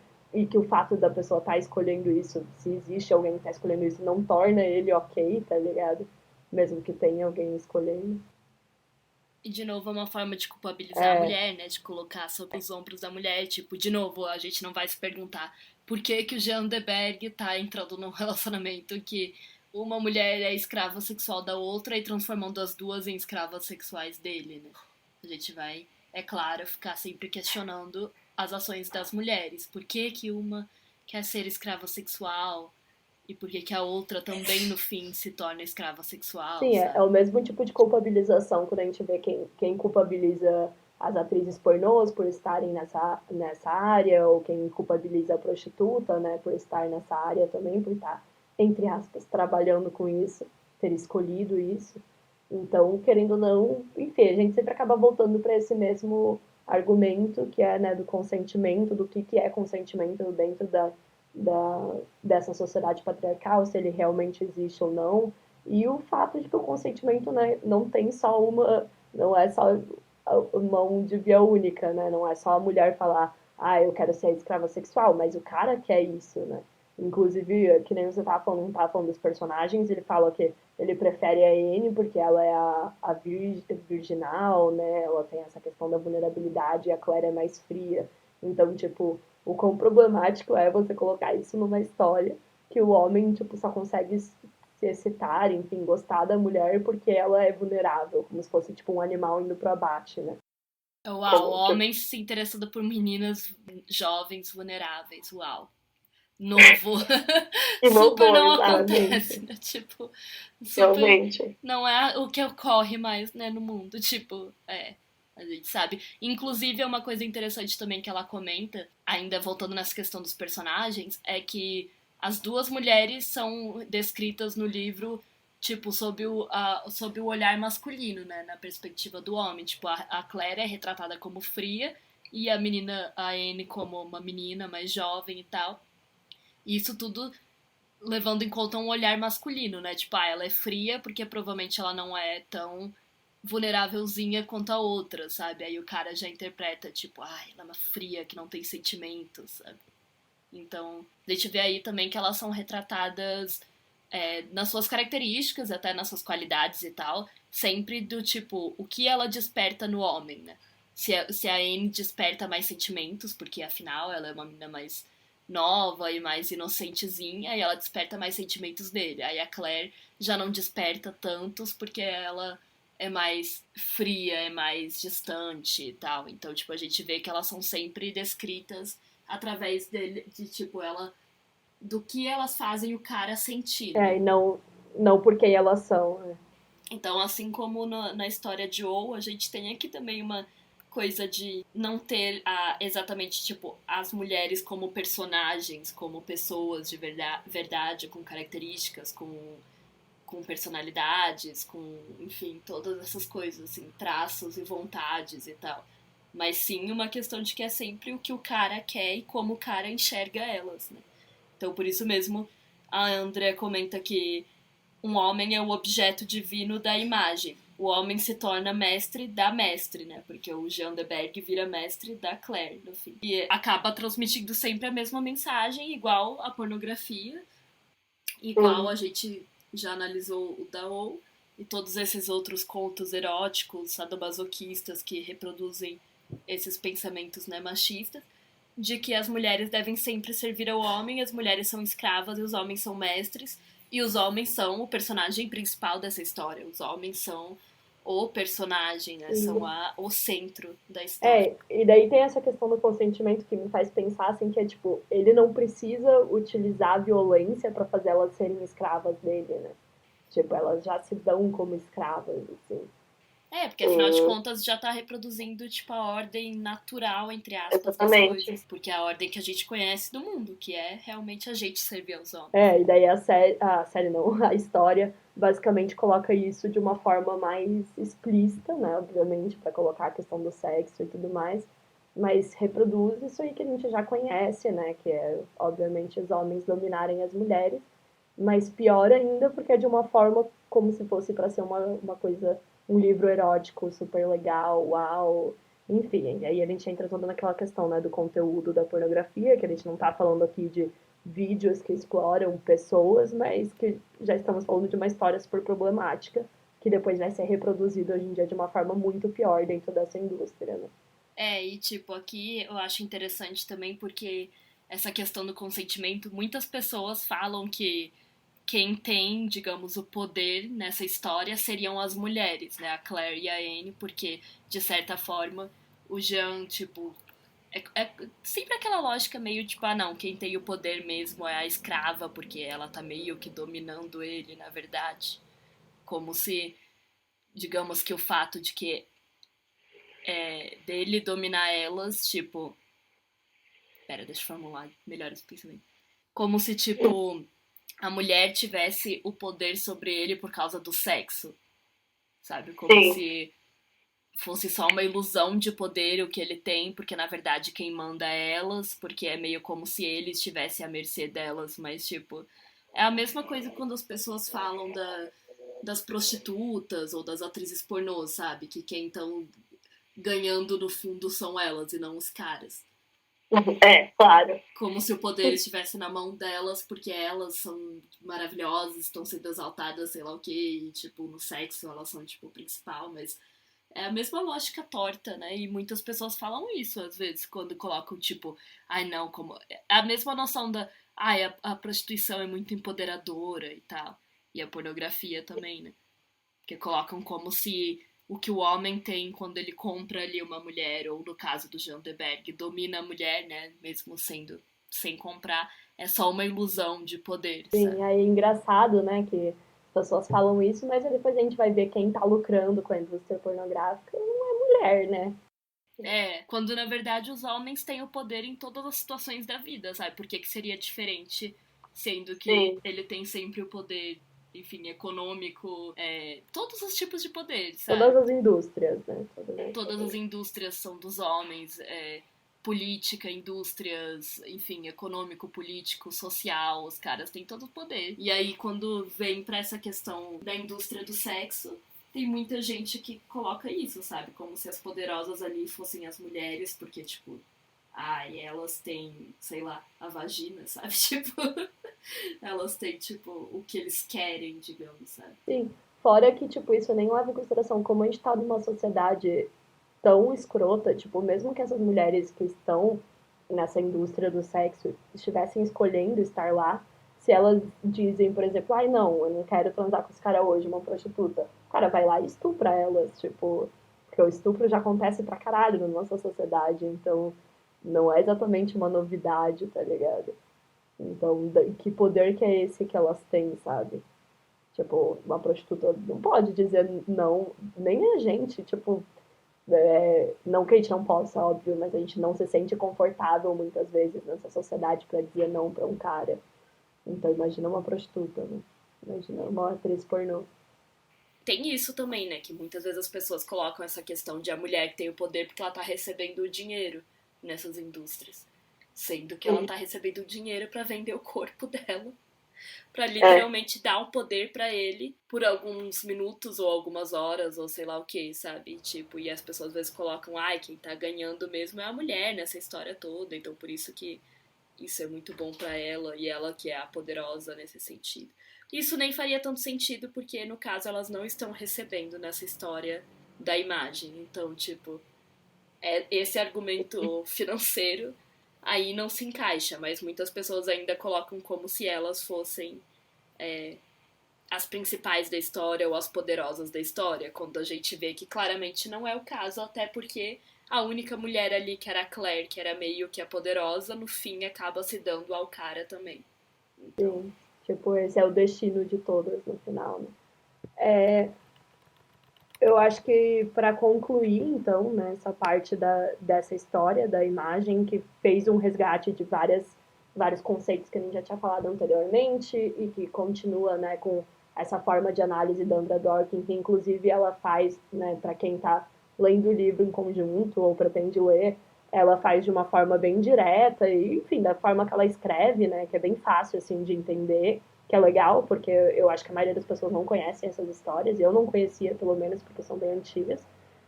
que o fato da pessoa estar escolhendo isso, se existe alguém que está escolhendo isso, não torna ele ok, tá ligado? Mesmo que tenha alguém escolhendo. E, de novo, é uma forma de culpabilizar a É, mulher, né? De colocar sobre os ombros da mulher. Tipo, de novo, a gente não vai se perguntar por que que o Jean de Berg tá entrando num relacionamento que uma mulher é escrava sexual da outra e transformando as duas em escravas sexuais dele, né? A gente vai, é claro, ficar sempre questionando as ações das mulheres. Por que que uma quer ser escrava sexual? e por que que a outra também, no fim, se torna escrava sexual, Sim, é sabe? o mesmo tipo de culpabilização quando a gente vê quem culpabiliza as atrizes pornôs por estarem nessa área, ou quem culpabiliza a prostituta, né, por estar nessa área também, por estar, entre aspas, trabalhando com isso, ter escolhido isso. Então, querendo ou não, enfim, a gente sempre acaba voltando para esse mesmo argumento que é, né, do consentimento, do que é consentimento dentro dessa sociedade patriarcal, se ele realmente existe ou não, e o fato de que o consentimento, né, não tem só não é só mão de via única, né, não é só a mulher falar, ah, eu quero ser escrava sexual, mas o cara quer isso, né. Inclusive, que nem você tava falando dos personagens, ele fala que ele prefere a Anne porque ela é a virginal, né? Ela tem essa questão da vulnerabilidade e a Claire é mais fria. Então, tipo, o quão problemático é você colocar isso numa história que o homem, tipo, só consegue se excitar, enfim, gostar da mulher porque ela é vulnerável, como se fosse, tipo, um animal indo pro abate, né? Uau, homens se interessando por meninas jovens vulneráveis, uau. Novo. Super não acontece, né? Tipo, super não é o que ocorre mais, né, no mundo. Tipo, a gente sabe. Inclusive, é uma coisa interessante também que ela comenta, ainda voltando nessa questão dos personagens, é que as duas mulheres são descritas no livro, tipo, sob o olhar masculino, né? Na perspectiva do homem. Tipo, a Claire é retratada como fria e a menina, a Anne, como uma menina mais jovem e tal. E isso tudo levando em conta um olhar masculino, né? Tipo, ela é fria porque provavelmente ela não é tão vulnerávelzinha quanto a outra, sabe? Aí o cara já interpreta, tipo, ela é uma fria que não tem sentimentos, sabe? Então, a gente vê aí também que elas são retratadas nas suas características, até nas suas qualidades e tal, sempre do tipo, o que ela desperta no homem, né? Se a Anne desperta mais sentimentos, porque afinal ela é uma menina mais nova e mais inocentezinha, e ela desperta mais sentimentos dele. Aí a Claire já não desperta tantos, porque ela é mais fria, é mais distante e tal. Então, tipo, a gente vê que elas são sempre descritas através de tipo, ela do que elas fazem o cara sentir, né? E não por quem elas são, né? Então, assim como na história de O, a gente tem aqui também uma coisa de não ter exatamente, tipo, as mulheres como personagens, como pessoas de verdade com características, com personalidades, com, enfim, todas essas coisas, assim, traços e vontades e tal. Mas sim uma questão de que é sempre o que o cara quer e como o cara enxerga elas, né? Então, por isso mesmo, a Andrea comenta que um homem é o objeto divino da imagem. O homem se torna mestre da mestre, né? Porque o Jean de Berg vira mestre da Claire, no fim. E acaba transmitindo sempre a mesma mensagem, igual a pornografia, igual a gente já analisou o Dao e todos esses outros contos eróticos, sadomasoquistas que reproduzem esses pensamentos, né, machistas, de que as mulheres devem sempre servir ao homem, as mulheres são escravas e os homens são mestres, e os homens são o personagem principal dessa história. Os homens são o personagem, né? São Sim. o centro da história. E daí tem essa questão do consentimento que me faz pensar assim que é tipo, ele não precisa utilizar a violência para fazer elas serem escravas dele, né? Tipo, elas já se dão como escravas, assim. Porque afinal de contas já tá reproduzindo, tipo, a ordem natural, entre aspas, das coisas. Porque é a ordem que a gente conhece do mundo, que é realmente a gente servir aos homens. E daí a série não, a história basicamente coloca isso de uma forma mais explícita, né? Obviamente, para colocar a questão do sexo e tudo mais, mas reproduz isso aí que a gente já conhece, né? Que é, obviamente, os homens dominarem as mulheres, mas pior ainda porque é de uma forma como se fosse para ser uma coisa, um livro erótico super legal, uau. Enfim, aí a gente entra toda naquela questão, né, do conteúdo da pornografia, que a gente não tá falando aqui de vídeos que exploram pessoas, mas que já estamos falando de uma história super problemática, que depois vai ser reproduzida hoje em dia de uma forma muito pior dentro dessa indústria, né? E tipo, aqui eu acho interessante também porque essa questão do consentimento, muitas pessoas falam que quem tem, digamos, o poder nessa história seriam as mulheres, né? A Claire e a Anne, porque, de certa forma, o Jean, tipo, É sempre aquela lógica meio tipo, ah não, quem tem o poder mesmo é a escrava, porque ela tá meio que dominando ele, na verdade. Como se, digamos que o fato de que dele dominar elas, tipo. Pera, deixa eu formular melhor esse pensamento. Como se, tipo, a mulher tivesse o poder sobre ele por causa do sexo, sabe? Como Sim. se fosse só uma ilusão de poder o que ele tem, porque na verdade quem manda é elas, porque é meio como se ele estivesse à mercê delas, mas tipo, é a mesma coisa quando as pessoas falam das prostitutas ou das atrizes pornô, sabe? Que quem estão ganhando no fundo são elas e não os caras. É, claro. Como se o poder estivesse na mão delas, porque elas são maravilhosas, estão sendo exaltadas, sei lá o que, e, tipo, no sexo elas são, tipo, o principal, mas é a mesma lógica torta, né? E muitas pessoas falam isso, às vezes, quando colocam, tipo, ai não, como. É a mesma noção da. Ai, a prostituição é muito empoderadora e tal. E a pornografia também, né? Que colocam como se o que o homem tem quando ele compra ali uma mulher, ou no caso do Jean de Berg, domina a mulher, né? Mesmo sendo sem comprar, é só uma ilusão de poder, Sim, sabe? aí é engraçado, né, que as pessoas falam isso, mas aí depois a gente vai ver quem tá lucrando com a indústria pornográfica não é mulher, né? É, quando na verdade os homens têm o poder em todas as situações da vida, sabe? Por que seria diferente, sendo que Sim, ele tem sempre o poder, enfim, econômico, todos os tipos de poder, todas sabe? as indústrias, né? Todas as Todas as indústrias. indústrias são dos homens, política, indústrias, enfim, econômico, político, social, os caras têm todo o poder. E aí, quando vem pra essa questão da indústria do sexo, tem muita gente que coloca isso, sabe? Como se as poderosas ali fossem as mulheres, porque, tipo, ai, elas têm, sei lá, a vagina, sabe? Tipo, elas têm, tipo, o que eles querem, digamos, sabe? Sim, fora que, tipo, isso nem leva em consideração como a gente tá numa sociedade tão escrota, tipo, mesmo que essas mulheres que estão nessa indústria do sexo estivessem escolhendo estar lá, se elas dizem, por exemplo, ai não, eu não quero transar com esse cara hoje, uma prostituta, o cara vai lá e estupra elas, tipo, porque o estupro já acontece pra caralho na nossa sociedade, então não é exatamente uma novidade, tá ligado? Então, que poder que é esse que elas têm, sabe? Tipo, uma prostituta não pode dizer não, nem a gente, tipo, não que a gente não possa, óbvio, mas a gente não se sente confortável muitas vezes nessa sociedade para dizer não para um cara. Então imagina uma prostituta, né? Imagina uma atriz pornô. Tem isso também, né? Que muitas vezes as pessoas colocam essa questão de a mulher que tem o poder porque ela tá recebendo o dinheiro nessas indústrias. Sendo que ela Sim. tá recebendo o dinheiro para vender o corpo dela, para É, literalmente dar o poder para ele por alguns minutos ou algumas horas ou sei lá o que, sabe? Tipo, e as pessoas às vezes colocam, ai, quem tá ganhando mesmo é a mulher nessa história toda, então por isso que isso é muito bom para ela e ela que é a poderosa nesse sentido. Isso nem faria tanto sentido porque no caso elas não estão recebendo nessa história da imagem. Então, tipo, esse argumento financeiro aí não se encaixa, mas muitas pessoas ainda colocam como se elas fossem as principais da história ou as poderosas da história, quando a gente vê que claramente não é o caso, até porque a única mulher ali, que era a Claire, que era meio que a poderosa, no fim acaba se dando ao cara também. Então, sim. Tipo, esse é o destino de todas no final, né? Eu acho que para concluir, então, né, essa parte dessa história da imagem, que fez um resgate de vários conceitos que a gente já tinha falado anteriormente e que continua, né, com essa forma de análise da Andra Dworkin, que inclusive ela faz, né, para quem está lendo o livro em conjunto ou pretende ler, ela faz de uma forma bem direta e, enfim, da forma que ela escreve, né, que é bem fácil assim de entender, que é legal, porque eu acho que a maioria das pessoas não conhecem essas histórias, e eu não conhecia, pelo menos, porque são bem antigas,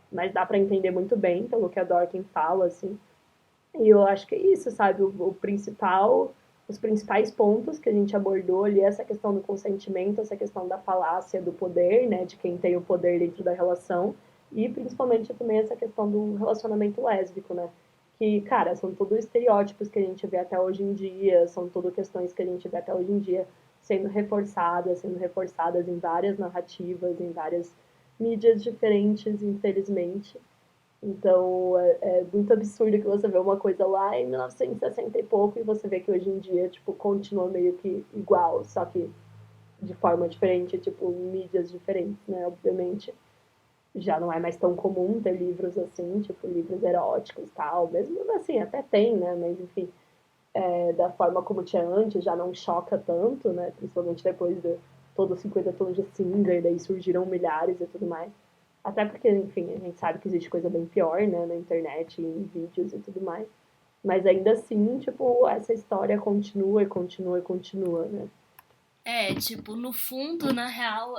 mas dá para entender muito bem pelo que a Dorkin fala, assim. E eu acho que é isso, sabe? O principal, os principais pontos que a gente abordou ali, essa questão do consentimento, essa questão da falácia do poder, né, de quem tem o poder dentro da relação, e principalmente também essa questão do relacionamento lésbico, né? Que, cara, são tudo estereótipos que a gente vê até hoje em dia, são tudo questões que a gente vê até hoje em dia sendo reforçadas em várias narrativas, em várias mídias diferentes, infelizmente. Então é muito absurdo que você vê uma coisa lá em 1960 e pouco e você vê que hoje em dia, tipo, continua meio que igual, só que de forma diferente, tipo, em mídias diferentes, né? Obviamente já não é mais tão comum ter livros assim, tipo, livros eróticos e tal, mesmo assim, até tem, né? Mas enfim, da forma como tinha antes, já não choca tanto, né? Principalmente depois de todos os 50 tons de cinza, e daí surgiram milhares e tudo mais. Até porque, enfim, a gente sabe que existe coisa bem pior, né, na internet, em vídeos e tudo mais. Mas ainda assim, tipo, essa história continua e continua e continua, né? É, tipo, no fundo, na real,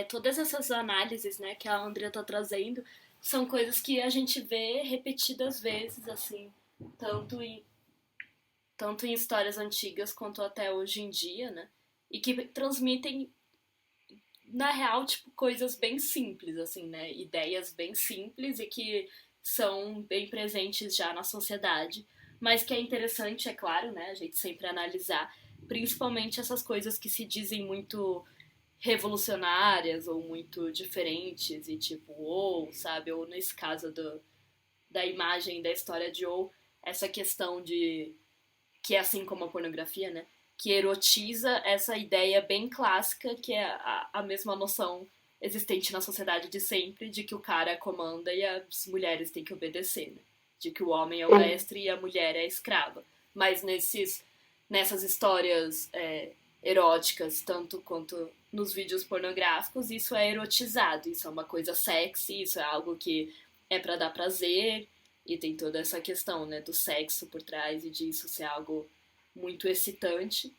todas essas análises, né, que a Andrea tá trazendo, são coisas que a gente vê repetidas vezes, assim, tanto em, tanto em histórias antigas quanto até hoje em dia, né? E que transmitem, na real, tipo, coisas bem simples, assim, né? Ideias bem simples e que são bem presentes já na sociedade. Mas que é interessante, é claro, né? A gente sempre analisar, principalmente essas coisas que se dizem muito revolucionárias ou muito diferentes e tipo, ou, sabe? Ou nesse caso da imagem da história de ou, essa questão de que é assim como a pornografia, né? Que erotiza essa ideia bem clássica, que é a mesma noção existente na sociedade de sempre, de que o cara comanda e as mulheres têm que obedecer, né? De que o homem é o mestre e a mulher é a escrava. Mas nessas histórias eróticas, tanto quanto nos vídeos pornográficos, isso é erotizado, isso é uma coisa sexy, isso é algo que é para dar prazer, e tem toda essa questão, né, do sexo por trás e disso ser algo muito excitante.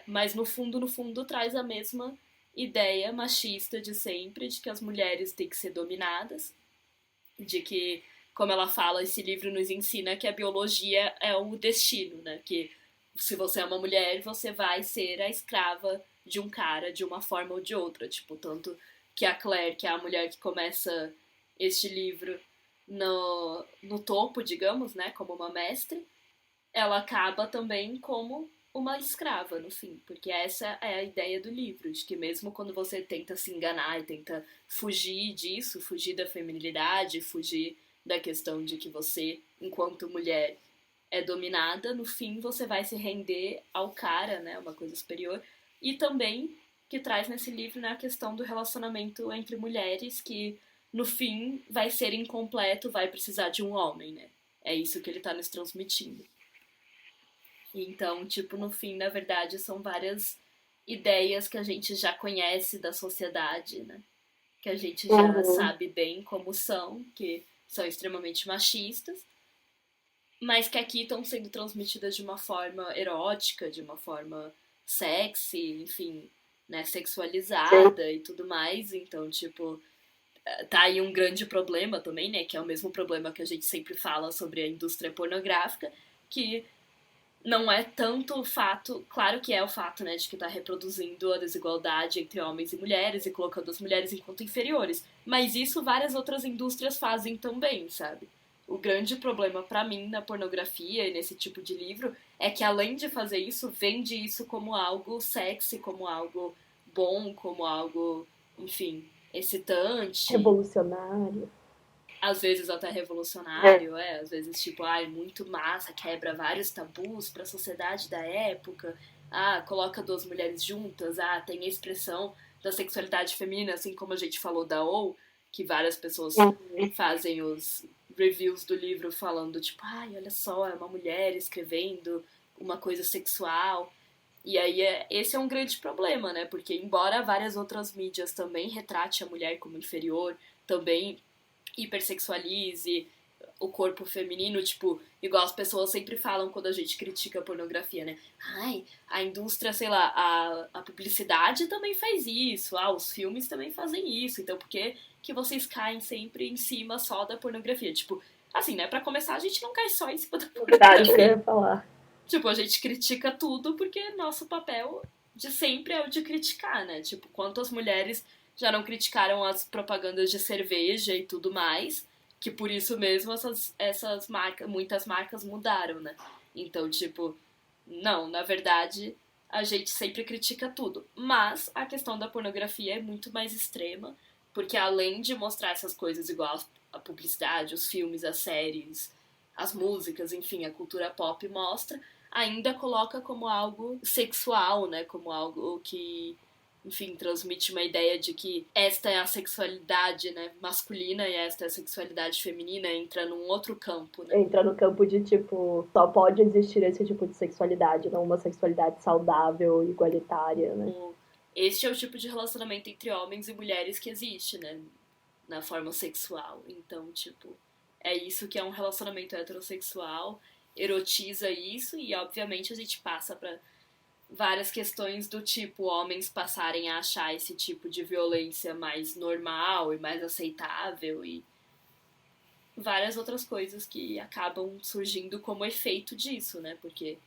Mas no fundo, traz a mesma ideia machista de sempre, de que as mulheres têm que ser dominadas, de que, como ela fala, esse livro nos ensina que a biologia é o destino, né? Que se você é uma mulher, você vai ser a escrava de um cara de uma forma ou de outra. Tipo, tanto que a Claire, que é a mulher que começa este livro no topo, digamos, né? Como uma mestre, ela acaba também como uma escrava no fim, porque essa é a ideia do livro, de que mesmo quando você tenta se enganar e tenta fugir disso, fugir da feminilidade, fugir da questão de que você, enquanto mulher, é dominada, no fim você vai se render ao cara, né, uma coisa superior, e também que traz nesse livro, né, a questão do relacionamento entre mulheres que no fim vai ser incompleto, vai precisar de um homem, né? É isso que ele está nos transmitindo. Então, tipo, no fim, na verdade, são várias ideias que a gente já conhece da sociedade, né? Que a gente já Uhum. sabe bem como são, que são extremamente machistas, mas que aqui estão sendo transmitidas de uma forma erótica, de uma forma sexy, enfim, né, sexualizada e tudo mais. Então, tipo, tá aí um grande problema também, né? Que é o mesmo problema que a gente sempre fala sobre a indústria pornográfica, que não é tanto o fato, claro que é o fato, né, de que está reproduzindo a desigualdade entre homens e mulheres e colocando as mulheres enquanto inferiores, mas isso várias outras indústrias fazem também, sabe? O grande problema para mim na pornografia e nesse tipo de livro é que além de fazer isso, vende isso como algo sexy, como algo bom, como algo, enfim, excitante, Revolucionário. às vezes até revolucionário, às vezes tipo, ai, muito massa, quebra vários tabus para a sociedade da época, coloca duas mulheres juntas, tem a expressão da sexualidade feminina, assim como a gente falou da ou, que várias pessoas fazem os reviews do livro falando tipo, ai, olha só, é uma mulher escrevendo uma coisa sexual. E aí esse é um grande problema, né? Porque embora várias outras mídias também retrate a mulher como inferior, também hipersexualize o corpo feminino, tipo, igual as pessoas sempre falam quando a gente critica a pornografia, né? Ai, a indústria, sei lá, a publicidade também faz isso, os filmes também fazem isso, então por que vocês caem sempre em cima só da pornografia? Tipo, assim, né, pra começar, a gente não cai só em cima da Verdade, eu pornografia. ia falar. Tipo, a gente critica tudo porque nosso papel de sempre é o de criticar, né? Tipo, quantas mulheres já não criticaram as propagandas de cerveja e tudo mais, que por isso mesmo essas marcas, muitas marcas mudaram, né? Então, tipo, não, na verdade, a gente sempre critica tudo. Mas a questão da pornografia é muito mais extrema, porque além de mostrar essas coisas igual a publicidade, os filmes, as séries, as músicas, enfim, a cultura pop mostra, ainda coloca como algo sexual, né? Como algo que, enfim, transmite uma ideia de que esta é a sexualidade, né, masculina e esta é a sexualidade feminina, entra num outro campo, né? Entra no campo de, tipo, só pode existir esse tipo de sexualidade, não uma sexualidade saudável, igualitária, né? Este é o tipo de relacionamento entre homens e mulheres que existe, né? Na forma sexual. Então, tipo, é isso que é um relacionamento heterossexual, erotiza isso e, obviamente, a gente passa pra várias questões do tipo homens passarem a achar esse tipo de violência mais normal e mais aceitável e várias outras coisas que acabam surgindo como efeito disso, né? Porque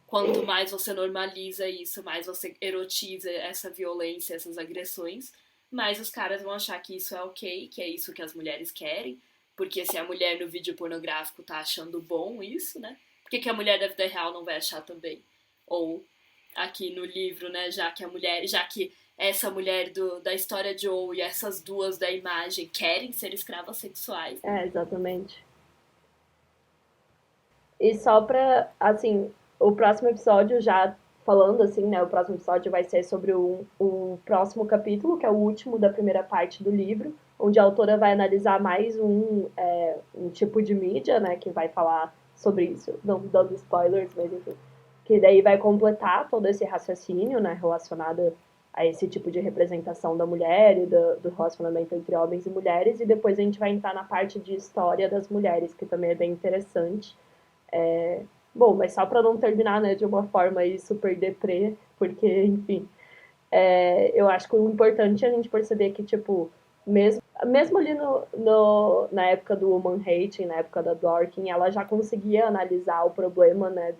quanto mais você normaliza isso, mais você erotiza essa violência, essas agressões, mais os caras vão achar que isso é ok, que é isso que as mulheres querem. Porque se a mulher no vídeo pornográfico tá achando bom isso, né? Por que a mulher da vida real não vai achar também? Ou aqui no livro, né? Já que essa mulher da história de Joe e essas duas da imagem querem ser escravas sexuais, né? É, exatamente. E só pra, assim, o próximo episódio, já falando assim, né? O próximo episódio vai ser sobre o próximo capítulo, que é o último da primeira parte do livro, onde a autora vai analisar mais um tipo de mídia, né? Que vai falar sobre isso, não dando spoilers, mas enfim. Que daí vai completar todo esse raciocínio, né? Relacionado a esse tipo de representação da mulher e do relacionamento entre homens e mulheres. E depois a gente vai entrar na parte de história das mulheres, que também é bem interessante. Bom, mas só para não terminar, né, de uma forma aí super deprê, porque, enfim, eu acho que o importante é a gente perceber que, tipo, mesmo ali na época do Woman Hating, na época da Dorkin, ela já conseguia analisar o problema, né,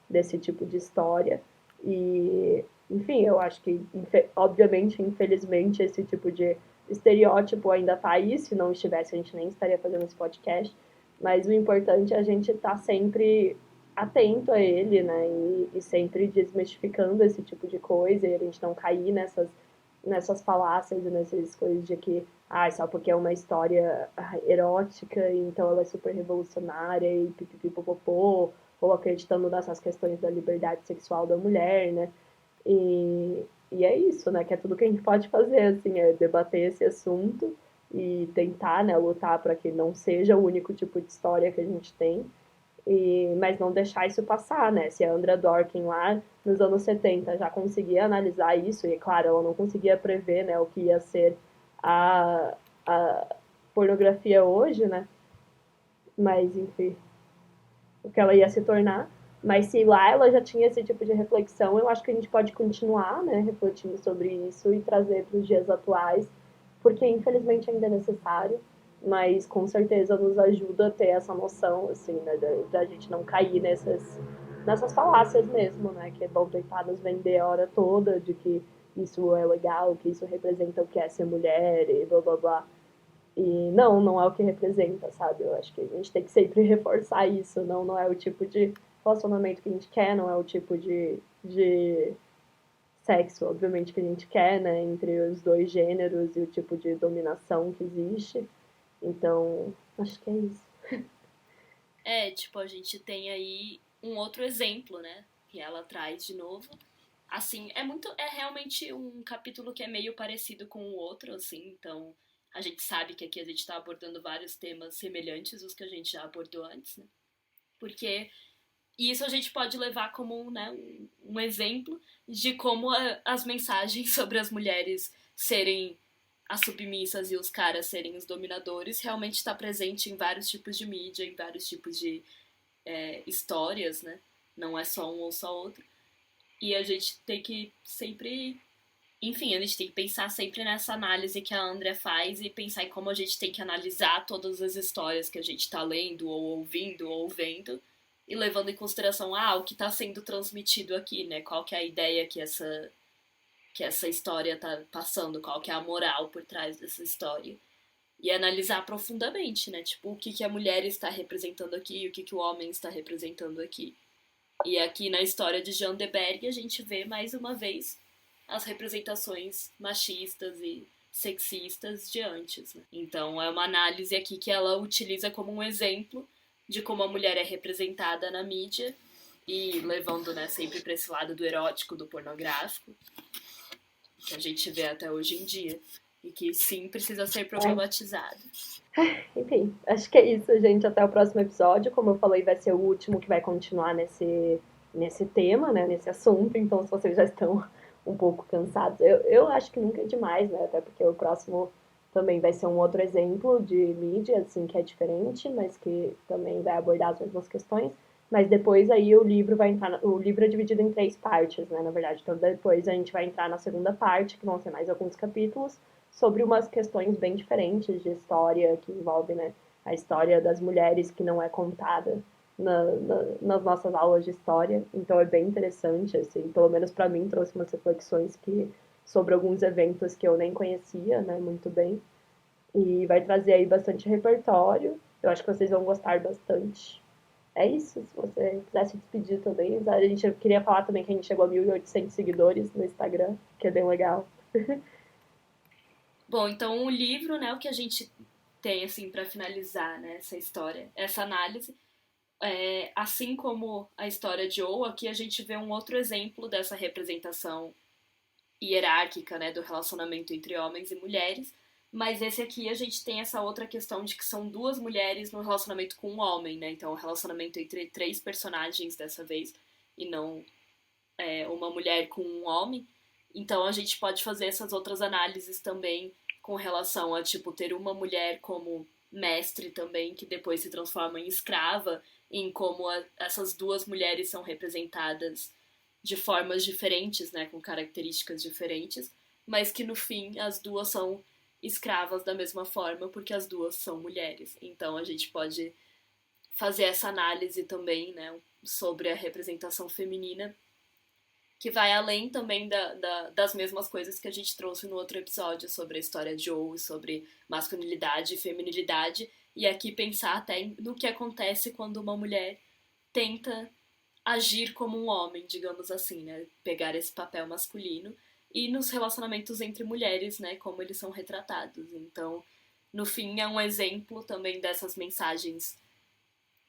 desse tipo de história. E, enfim, eu acho que, obviamente, infelizmente, esse tipo de estereótipo ainda tá aí. Se não estivesse, a gente nem estaria fazendo esse podcast. Mas o importante é a gente estar sempre atento a ele, né? E sempre desmistificando esse tipo de coisa e a gente não cair nessas falácias e nessas coisas de que, só porque é uma história erótica, então ela é super revolucionária e pipipipopopô, ou acreditando nessas questões da liberdade sexual da mulher, né? E é isso, né? Que é tudo que a gente pode fazer, assim, é debater esse assunto e tentar, né, lutar para que não seja o único tipo de história que a gente tem, mas não deixar isso passar, né? Se a Andrea Dworkin lá nos anos 70 já conseguia analisar isso, e claro, ela não conseguia prever, né, o que ia ser a pornografia hoje, né? Mas, enfim, o que ela ia se tornar. Mas se lá ela já tinha esse tipo de reflexão, eu acho que a gente pode continuar, né, refletindo sobre isso e trazer para os dias atuais, porque infelizmente ainda é necessário, mas com certeza nos ajuda a ter essa noção, assim, né, da gente não cair nessas falácias mesmo, né, que vão tentar nos vender a hora toda de que isso é legal, que isso representa o que é ser mulher e blá blá blá. E não é o que representa, sabe? Eu acho que a gente tem que sempre reforçar isso. Não é o tipo de relacionamento que a gente quer, não é o tipo de sexo, obviamente, que a gente quer, né? Entre os dois gêneros e o tipo de dominação que existe. Então, acho que é isso. Tipo, a gente tem aí um outro exemplo, né? Que ela traz de novo. Assim, é realmente um capítulo que é meio parecido com o outro, assim, então a gente sabe que aqui a gente tá abordando vários temas semelhantes aos que a gente já abordou antes, né? Porque isso a gente pode levar como, né, um exemplo de como as mensagens sobre as mulheres serem as submissas e os caras serem os dominadores realmente está presente em vários tipos de mídia, em vários tipos de histórias, né? Não é só um ou só outro. E a gente tem que sempre. Enfim, a gente tem que pensar sempre nessa análise que a Andrea faz e pensar em como a gente tem que analisar todas as histórias que a gente está lendo, ou ouvindo, ou vendo, e levando em consideração, o que está sendo transmitido aqui, né? Qual que é a ideia que essa história tá passando, qual que é a moral por trás dessa história. E analisar profundamente, né? Tipo, o que a mulher está representando aqui e o que o homem está representando aqui. E aqui na história de Jean de Berg a gente vê mais uma vez as representações machistas e sexistas de antes, né? Então é uma análise aqui que ela utiliza como um exemplo de como a mulher é representada na mídia e levando, né, sempre para esse lado do erótico, do pornográfico, que a gente vê até hoje em dia e que sim precisa ser problematizado. Enfim, acho que é isso, gente. Até o próximo episódio. Como eu falei, vai ser o último que vai continuar nesse tema, né? Nesse assunto. Então, se vocês já estão um pouco cansados, eu acho que nunca é demais, né? Até porque o próximo também vai ser um outro exemplo de mídia, assim, que é diferente, mas que também vai abordar as mesmas questões. Mas depois aí o livro vai entrar. O livro é dividido em 3 partes, né? Na verdade. Então depois a gente vai entrar na segunda parte, que vão ser mais alguns capítulos sobre umas questões bem diferentes de história que envolve, né, a história das mulheres que não é contada nas nossas aulas de história. Então é bem interessante, assim, pelo menos para mim trouxe umas reflexões que sobre alguns eventos que eu nem conhecia, né, muito bem. E vai trazer aí bastante repertório. Eu acho que vocês vão gostar bastante. É isso, se você quiser se despedir também. A gente queria falar também que a gente chegou a 1.800 seguidores no Instagram, que é bem legal. Bom, então o livro, né, o que a gente tem assim para finalizar, né, essa história, essa análise, assim como a história de O, aqui a gente vê um outro exemplo dessa representação hierárquica, né, do relacionamento entre homens e mulheres, mas esse aqui a gente tem essa outra questão de que são duas mulheres no relacionamento com um homem, né, então o relacionamento entre 3 personagens dessa vez, e não uma mulher com um homem. Então a gente pode fazer essas outras análises também com relação a, tipo, ter uma mulher como mestre também, que depois se transforma em escrava, em como essas duas mulheres são representadas de formas diferentes, né, com características diferentes, mas que no fim as duas são escravas da mesma forma, porque as duas são mulheres. Então a gente pode fazer essa análise também, né, sobre a representação feminina, que vai além também das mesmas coisas que a gente trouxe no outro episódio sobre a história de Joe, sobre masculinidade e feminilidade, e aqui pensar até no que acontece quando uma mulher tenta agir como um homem, digamos assim, né? Pegar esse papel masculino, e nos relacionamentos entre mulheres, né? Como eles são retratados. Então, no fim, é um exemplo também dessas mensagens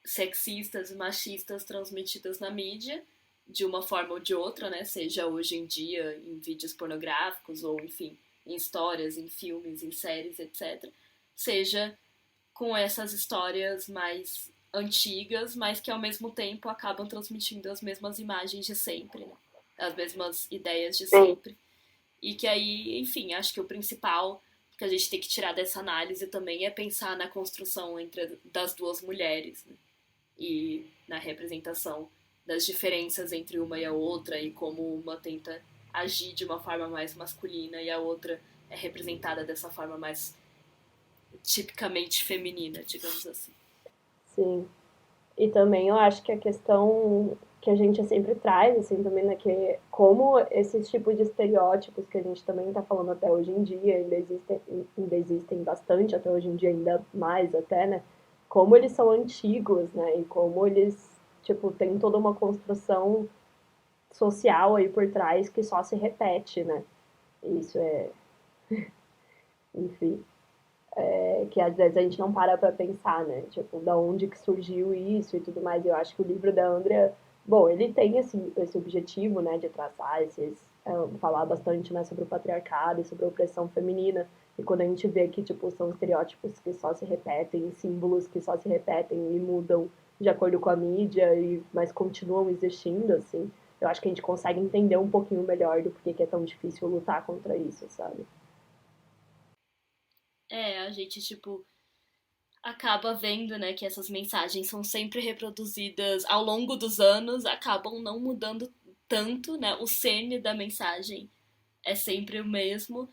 sexistas e machistas transmitidas na mídia, de uma forma ou de outra, né? Seja hoje em dia em vídeos pornográficos ou, enfim, em histórias, em filmes, em séries, etc. Seja com essas histórias mais antigas, mas que ao mesmo tempo acabam transmitindo as mesmas imagens de sempre, né? As mesmas ideias de sempre. E que aí, enfim, acho que o principal que a gente tem que tirar dessa análise também é pensar na construção das duas mulheres, né? E na representação das diferenças entre uma e a outra e como uma tenta agir de uma forma mais masculina e a outra é representada dessa forma mais tipicamente feminina, digamos assim. Sim. E também eu acho que a questão que a gente sempre traz, assim, também, né, que é como esses tipos de estereótipos que a gente também está falando até hoje em dia, ainda existem bastante, até hoje em dia ainda mais até, né, como eles são antigos, né, e como eles, tipo, tem toda uma construção social aí por trás que só se repete, né. Isso é, enfim, que às vezes a gente não para pra pensar, né? Tipo, da onde que surgiu isso e tudo mais. Eu acho que o livro da Andrea, bom, ele tem esse objetivo, né, de traçar falar bastante, né, sobre o patriarcado e sobre a opressão feminina. E quando a gente vê que, tipo, são estereótipos que só se repetem, símbolos que só se repetem e mudam de acordo com a mídia, mas continuam existindo, assim, eu acho que a gente consegue entender um pouquinho melhor do porquê que é tão difícil lutar contra isso, sabe? A gente, tipo, acaba vendo, né, que essas mensagens são sempre reproduzidas ao longo dos anos, acabam não mudando tanto, né? O cerne da mensagem é sempre o mesmo,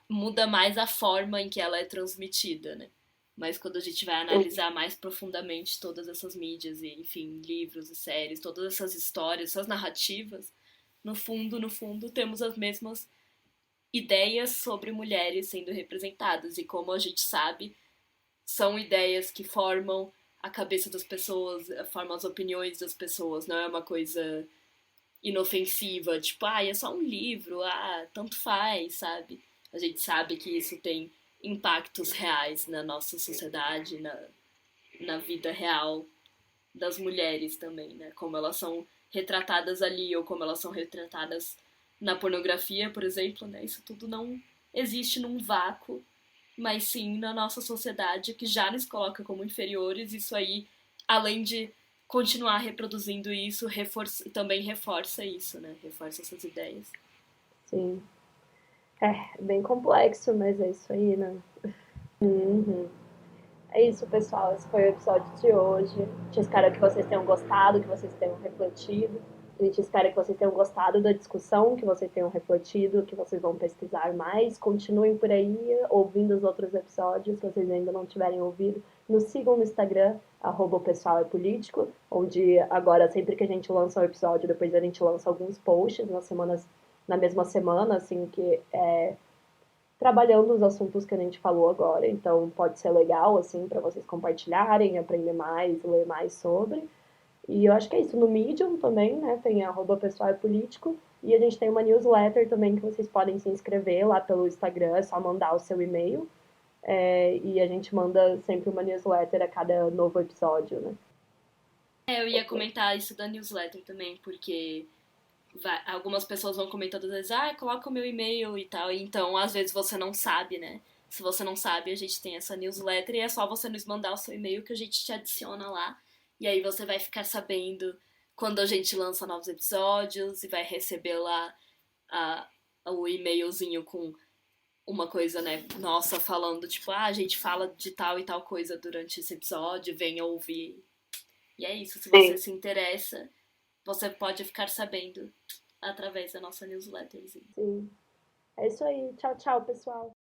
muda mais a forma em que ela é transmitida, né? Mas quando a gente vai analisar mais profundamente todas essas mídias e, enfim, livros e séries, todas essas histórias, essas narrativas, no fundo, temos as mesmas ideias sobre mulheres sendo representadas. E como a gente sabe, são ideias que formam a cabeça das pessoas, formam as opiniões das pessoas, não é uma coisa inofensiva, tipo, é só um livro, tanto faz, sabe? A gente sabe que isso tem impactos reais na nossa sociedade, na vida real das mulheres também, né? Como elas são retratadas ali ou como elas são retratadas na pornografia, por exemplo, né? Isso tudo não existe num vácuo, mas sim na nossa sociedade que já nos coloca como inferiores. Isso aí, além de continuar reproduzindo isso, também reforça isso, né? Reforça essas ideias. Sim. É bem complexo, mas é isso aí, né? Uhum. É isso, pessoal. Esse foi o episódio de hoje. A gente espera que vocês tenham gostado, que vocês tenham refletido. A gente espera que vocês tenham gostado da discussão, que vocês tenham refletido, que vocês vão pesquisar mais. Continuem por aí ouvindo os outros episódios, se vocês ainda não tiverem ouvido. Nos sigam no Instagram, @o pessoal é político, onde agora, sempre que a gente lança um episódio, depois a gente lança alguns posts na mesma semana, assim, que trabalhando os assuntos que a gente falou agora, então pode ser legal, assim, para vocês compartilharem, aprender mais, ler mais sobre. E eu acho que é isso. No Medium também, né, tem @pessoal é político, e a gente tem uma newsletter também que vocês podem se inscrever lá pelo Instagram, é só mandar o seu e-mail, e a gente manda sempre uma newsletter a cada novo episódio, né. Eu ia comentar isso da newsletter também, porque algumas pessoas vão comentando às vezes, coloca o meu e-mail e tal, e então às vezes você não sabe, né? Se você não sabe, a gente tem essa newsletter e é só você nos mandar o seu e-mail que a gente te adiciona lá. E aí você vai ficar sabendo quando a gente lança novos episódios e vai receber lá a, o e-mailzinho com uma coisa, né, nossa, falando, tipo, a gente fala de tal e tal coisa durante esse episódio, venha ouvir. E é isso, se você Sim. se interessa, você pode ficar sabendo através da nossa newsletter. Sim. É isso aí. Tchau, tchau, pessoal.